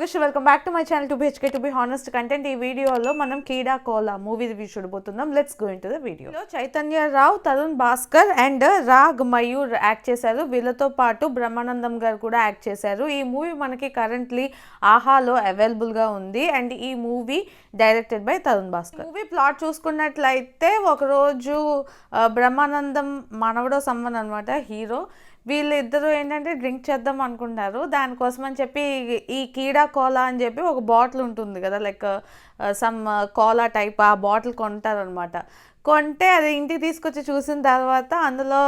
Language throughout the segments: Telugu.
నమస్తే welcome back to my channel to BHK to be honest content. ఈ వీడియోలో మనం కీడా కోలా మూవీ రివ్యూ చూడబోతున్నాం. Let's go into the video. Chaitanya Rao, Tarun Bhaskar and Rag Mayur act చేశారు. వీళ్ళతో పాటు బ్రహ్మానందం గారు కూడా యాక్ట్ చేశారు. ఈ మూవీ మనకి కరెంట్లీ ఆహాలో అవైలబుల్గా ఉంది అండ్ ఈ movie directed by Tarun Bhaskar. Movie plot చూసుకున్నట్లయితే ఒకరోజు బ్రహ్మానందం మనవడో సమ్మన్ అనమాట హీరో. వీళ్ళిద్దరూ ఏంటంటే డ్రింక్ చేద్దాం అనుకుంటారు. దానికోసం అని చెప్పి ఈ కీడా కోలా అని చెప్పి ఒక బాటిల్ ఉంటుంది కదా, లైక్ సమ్ కోలా టైప్, ఆ బాటిల్ కొంటారనమాట. కొంటే అది ఇంటికి తీసుకొచ్చి చూసిన తర్వాత అందులో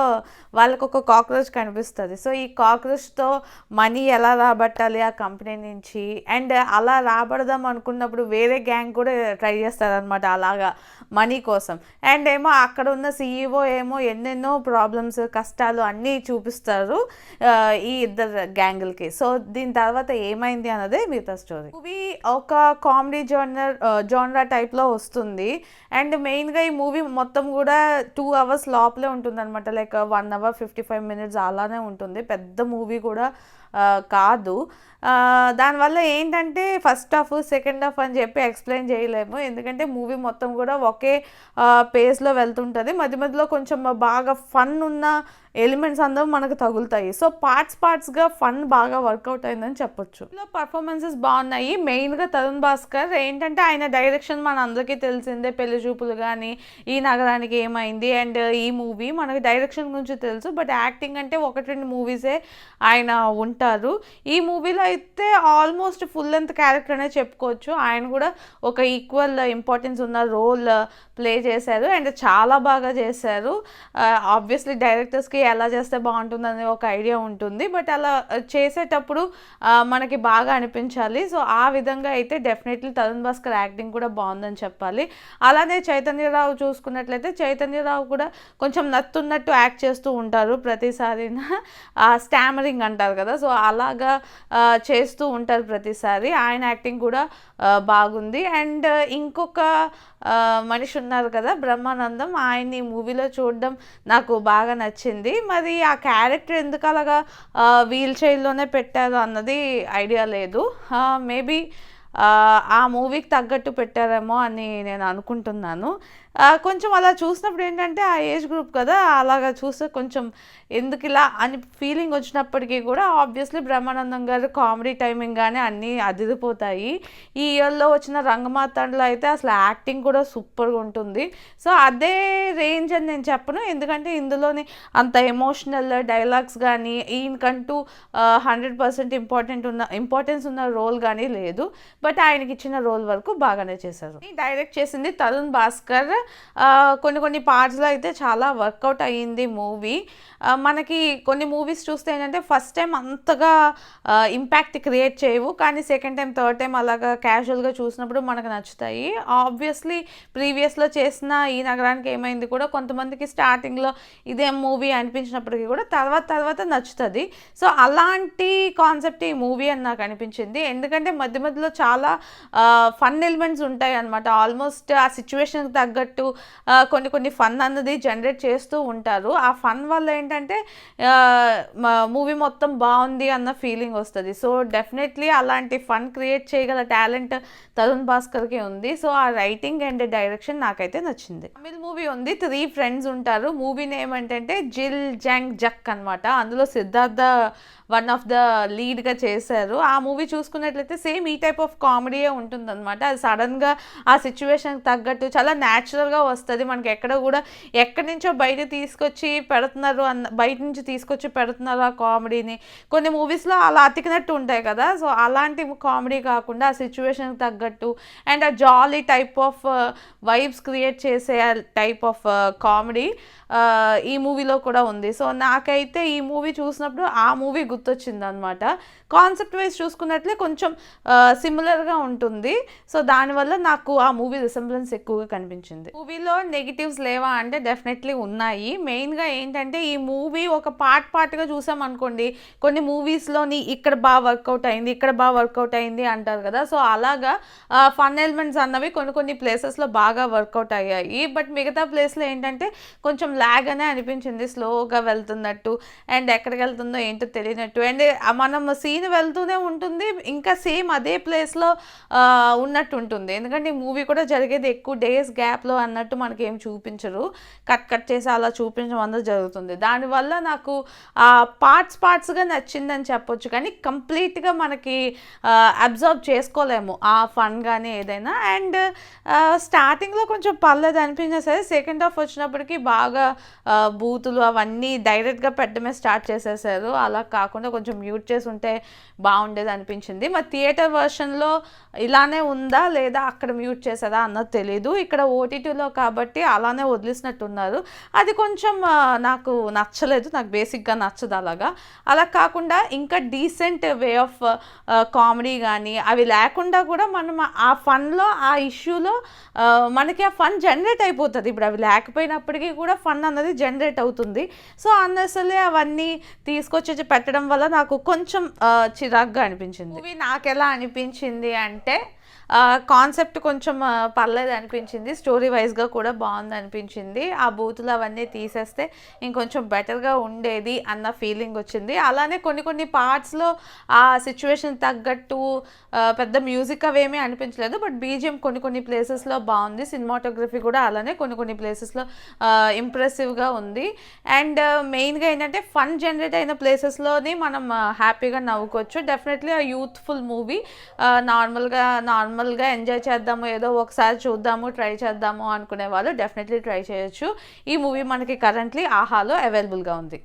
వాళ్ళకు ఒక కాక్రోచ్ కనిపిస్తుంది. సో ఈ కాక్రోచ్తో మనీ ఎలా రాబట్టాలి ఆ కంపెనీ నుంచి, అండ్ అలా రాబడదాం అనుకున్నప్పుడు వేరే గ్యాంగ్ కూడా ట్రై చేస్తారనమాట అలాగా మనీ కోసం. అండ్ ఏమో అక్కడ ఉన్న సీఈఓ ఏమో ఎన్నెన్నో ప్రాబ్లమ్స్, కష్టాలు అన్నీ చూపిస్తారు ఈ ఇద్దరు గ్యాంగులకి. సో దీని తర్వాత ఏమైంది అన్నదే మిగతా స్టోరీ. మూవీ ఒక కామెడీ జోనరా టైప్లో వస్తుంది. అండ్ మెయిన్గా ఈ మూవీ మొత్తం కూడా 2 hours లోపలే ఉంటుంది అనమాట. లైక్ 1 hour 55 minutes అలానే ఉంటుంది. పెద్ద మూవీ కూడా కాదు. దానివల్ల ఏంటంటే ఫస్ట్ హాఫ్ సెకండ్ హాఫ్ అని చెప్పి ఎక్స్ప్లెయిన్ చేయలేము, ఎందుకంటే మూవీ మొత్తం కూడా ఒకే పేస్లో వెళ్తుంటుంది. మధ్య మధ్యలో కొంచెం బాగా ఫన్ ఉన్న ఎలిమెంట్స్ అందరూ మనకు తగులుతాయి. సో పార్ట్స్గా ఫన్ బాగా వర్కౌట్ అయిందని చెప్పొచ్చు. ఇలా పర్ఫార్మెన్సెస్ బాగున్నాయి. మెయిన్గా తరుణ్ భాస్కర్ ఏంటంటే ఆయన డైరెక్షన్ మన అందరికీ తెలిసిందే, పెళ్లి చూపులు కానీ, ఈ నగరానికి ఏమైంది అండ్ ఈ మూవీ మనకి డైరెక్షన్ గురించి తెలుసు. బట్ యాక్టింగ్ అంటే 1-2 మూవీసే ఆయన ఉంటారు. ఈ మూవీలో అయితే ఆల్మోస్ట్ ఫుల్ లెంత్ క్యారెక్టర్ అనే చెప్పుకోవచ్చు. ఆయన కూడా ఒక ఈక్వల్ ఇంపార్టెన్స్ ఉన్న రోల్ ప్లే చేశారు అండ్ చాలా బాగా చేశారు. ఆబ్వియస్లీ డైరెక్టర్స్కి ఎలా చేస్తే బాగుంటుందని ఒక ఐడియా ఉంటుంది, బట్ అలా చేసేటప్పుడు మనకి బాగా అనిపించాలి. సో ఆ విధంగా అయితే డెఫినెట్లీ తరుణ్ భాస్కర్ యాక్టింగ్ కూడా బాగుందని చెప్పాలి. అలానే చైతన్యరావు చూసుకున్నట్లయితే చైతన్యరావు కూడా కొంచెం నత్తున్నట్టు యాక్ట్ చేస్తూ ఉంటారు ప్రతిసారి, స్టామరింగ్ అంటారు కదా, సో అలాగా చేస్తూ ఉంటారు ప్రతిసారి. ఆయన యాక్టింగ్ కూడా బాగుంది. అండ్ ఇంకొక మనిషి ఉన్నారు కదా బ్రహ్మానందం, ఆయన్ని ఈ మూవీలో చూడడం నాకు బాగా నచ్చింది. మరి ఆ క్యారెక్టర్ ఎందుకు అలాగా వీల్ చైర్లోనే పెట్టారు అన్నది ఐడియా లేదు. మేబీ ఆ మూవీకి తగ్గట్టు పెట్టారేమో అని నేను అనుకుంటున్నాను. కొంచెం అలా చూసినప్పుడు ఏంటంటే ఆ ఏజ్ గ్రూప్ కదా, అలాగా చూస్తే కొంచెం ఎందుకు ఇలా అని ఫీలింగ్ వచ్చినప్పటికీ కూడా ఆబ్వియస్లీ బ్రహ్మానందం గారు కామెడీ టైమింగ్ కానీ అన్నీ అదిరిపోతాయి. ఈ ఇయర్లో వచ్చిన రంగమాతంలో అయితే అసలు యాక్టింగ్ కూడా సూపర్గా ఉంటుంది. సో అదే రేంజ్ అని నేను చెప్పను, ఎందుకంటే ఇందులోని అంత ఎమోషనల్ డైలాగ్స్ కానీ ఈయనకంటూ 100% ఇంపార్టెన్స్ ఉన్న రోల్ కానీ లేదు. బట్ ఆయనకి ఇచ్చిన రోల్ వరకు బాగానే చేశారు. డైరెక్ట్ చేసింది తరుణ్ భాస్కర్. కొన్ని పార్ట్స్లో అయితే చాలా వర్కౌట్ అయ్యింది మూవీ. మనకి కొన్ని మూవీస్ చూస్తే ఏంటంటే ఫస్ట్ టైం అంతగా ఇంపాక్ట్ క్రియేట్ చేయవు, కానీ సెకండ్ టైం థర్డ్ టైం అలాగా క్యాజువల్గా చూసినప్పుడు మనకు నచ్చుతాయి. ఆబ్వియస్లీ ప్రీవియస్లో చేసిన ఈ నగరానికి ఏమైంది కూడా కొంతమందికి స్టార్టింగ్లో ఇదే మూవీ అనిపించినప్పటికీ కూడా తర్వాత నచ్చుతుంది. సో అలాంటి కాన్సెప్ట్ ఈ మూవీ అని నాకు అనిపించింది, ఎందుకంటే మధ్య మధ్యలో చాలా ఫన్ ఎలిమెంట్స్ ఉంటాయి అన్నమాట. ఆల్మోస్ట్ ఆ సిచ్యువేషన్కి తగ్గట్టు కొన్ని ఫన్ అన్నది జనరేట్ చేస్తూ ఉంటారు. ఆ ఫన్ వల్ల ఏంటంటే మూవీ మొత్తం బాగుంది అన్న ఫీలింగ్ వస్తుంది. సో డెఫినెట్లీ అలాంటి ఫన్ క్రియేట్ చేయగల టాలెంట్ తరుణ్ భాస్కర్కి ఉంది. సో ఆ రైటింగ్ అండ్ డైరెక్షన్ నాకైతే నచ్చింది. తమిళ మూవీ ఉంది, 3 friends ఉంటారు. మూవీ నేమ్ ఏంటంటే జిల్ జాంగ్ జక్ అనమాట. అందులో సిద్ధార్థ వన్ ఆఫ్ ద లీడ్గా చేశారు. ఆ మూవీ చూసుకున్నట్లయితే సేమ్ ఈ టైప్ ఆఫ్ కామెడీయే ఉంటుందన్నమాట. అది సడన్గా ఆ సిచ్యువేషన్కి తగ్గట్టు చాలా న్యాచురల్గా వస్తుంది. మనకి ఎక్కడ కూడా ఎక్కడి నుంచో బయట నుంచి తీసుకొచ్చి పెడుతున్నారు ఆ కామెడీని. కొన్ని మూవీస్లో అలా అతికినట్టు ఉంటాయి కదా, సో అలాంటి కామెడీ కాకుండా ఆ సిచ్యువేషన్కి తగ్గట్టు అండ్ ఆ జాలీ టైప్ ఆఫ్ వైబ్స్ క్రియేట్ చేసే టైప్ ఆఫ్ కామెడీ ఈ మూవీలో కూడా ఉంది. సో నాకైతే ఈ మూవీ చూసినప్పుడు ఆ మూవీ గుర్తొచ్చింది అనమాట. కాన్సెప్ట్ వైజ్ చూసుకున్నట్లే కొంచెం సిమిలర్గా ఉంటుంది. సో దానివల్ల నాకు ఆ మూవీ రిసెంబ్లెన్స్ ఎక్కువగా కనిపించింది. మూవీలో నెగిటివ్స్ లేవా అంటే డెఫినెట్లీ ఉన్నాయి. మెయిన్గా ఏంటంటే ఈ మూవీ ఒక పార్ట్గా చూసామనుకోండి, కొన్ని మూవీస్లోని ఇక్కడ బాగా వర్కౌట్ అయింది, ఇక్కడ బాగా వర్కౌట్ అయింది అంటారు కదా. సో అలాగా ఫన్ ఎలిమెంట్స్ అన్నవి కొన్ని ప్లేసెస్లో బాగా వర్కౌట్ అయ్యాయి. బట్ మిగతా ప్లేస్లో ఏంటంటే కొంచెం ల్యాగ్ అనే అనిపించింది, స్లోగా వెళ్తున్నట్టు అండ్ ఎక్కడికి వెళ్తుందో ఏంటో తెలియనట్టు. అండ్ మనం సీన్ వెళ్తూనే ఉంటుంది, ఇంకా సేమ్ అదే ప్లేస్లో ఉన్నట్టు ఉంటుంది. ఎందుకంటే ఈ మూవీ కూడా జరిగేది ఎక్కువ డేస్ గ్యాప్లో అన్నట్టు మనకి ఏం చూపించరు, కట్ చేసి అలా చూపించడం అందరూ జరుగుతుంది. దానివల్ల నాకు పార్ట్స్గా నచ్చిందని చెప్పొచ్చు, కానీ కంప్లీట్గా మనకి అబ్జర్వ్ చేసుకోలేము ఆ ఫన్ కానీ ఏదైనా. అండ్ స్టార్టింగ్లో కొంచెం పర్లేదు అనిపించినా సరే సెకండ్ హాఫ్ వచ్చినప్పటికీ బాగా బూతులు అవన్నీ డైరెక్ట్గా పెట్టడమే స్టార్ట్ చేసేసారు. అలా కాకుండా కొంచెం మ్యూట్ చేసి ఉంటే బాగుండేది అనిపించింది. మరి థియేటర్ వర్షన్లో ఇలానే ఉందా లేదా అక్కడ మ్యూట్ చేసారా అన్నది తెలీదు. ఇక్కడ ఓటీటీలో కాబట్టి అలానే వదిలేసినట్టున్నారు. అది కొంచెం నాకు నచ్చలేదు, నాకు బేసిక్గా నచ్చదు. అలా కాకుండా ఇంకా డీసెంట్ వే ఆఫ్ కామెడీ కానీ అవి లేకుండా కూడా మనం ఆ ఫన్లో ఆ ఇష్యూలో మనకి ఆ ఫన్ జనరేట్ అయిపోతుంది. ఇప్పుడు అవి లేకపోయినప్పటికీ కూడా ఫన్ అన్నది జనరేట్ అవుతుంది. సో అన్నసలే అవన్నీ తీసుకొచ్చి పెట్టడం వల్ల నాకు కొంచెం చిరాగ్గా అనిపించింది. మూవీ నాకు ఎలా అనిపించింది అంటే కాన్సెప్ట్ కొంచెం పర్లేదు అనిపించింది, స్టోరీ వైజ్గా కూడా బాగుంది అనిపించింది. ఆ బూతులు అవన్నీ తీసేస్తే ఇంకొంచెం బెటర్గా ఉండేది అన్న ఫీలింగ్ వచ్చింది. అలానే కొన్ని పార్ట్స్లో ఆ సిచ్యువేషన్ తగ్గట్టు పెద్ద మ్యూజిక్ అవేమీ అనిపించలేదు. బట్ బీజిఎం కొన్ని ప్లేసెస్లో బాగుంది, సినిమాటోగ్రఫీ కూడా అలానే కొన్ని ప్లేసెస్లో ఇంప్రెసివ్గా ఉంది. అండ్ మెయిన్గా ఏంటంటే ఫన్ జనరేట్ అయిన ప్లేసెస్లోని మనం హ్యాపీగా నవ్వుకోవచ్చు. డెఫినెట్లీ ఆ యూత్ఫుల్ మూవీ, నార్మల్గా ఎంజాయ్ చేద్దాము, ఏదో ఒకసారి చూద్దాము, ట్రై చేద్దాము అనుకునే వాళ్ళు డెఫినెట్లీ ట్రై చేయొచ్చు. ఈ మూవీ మనకి కరెంట్లీ ఆహాలో అవైలబుల్గా ఉంది.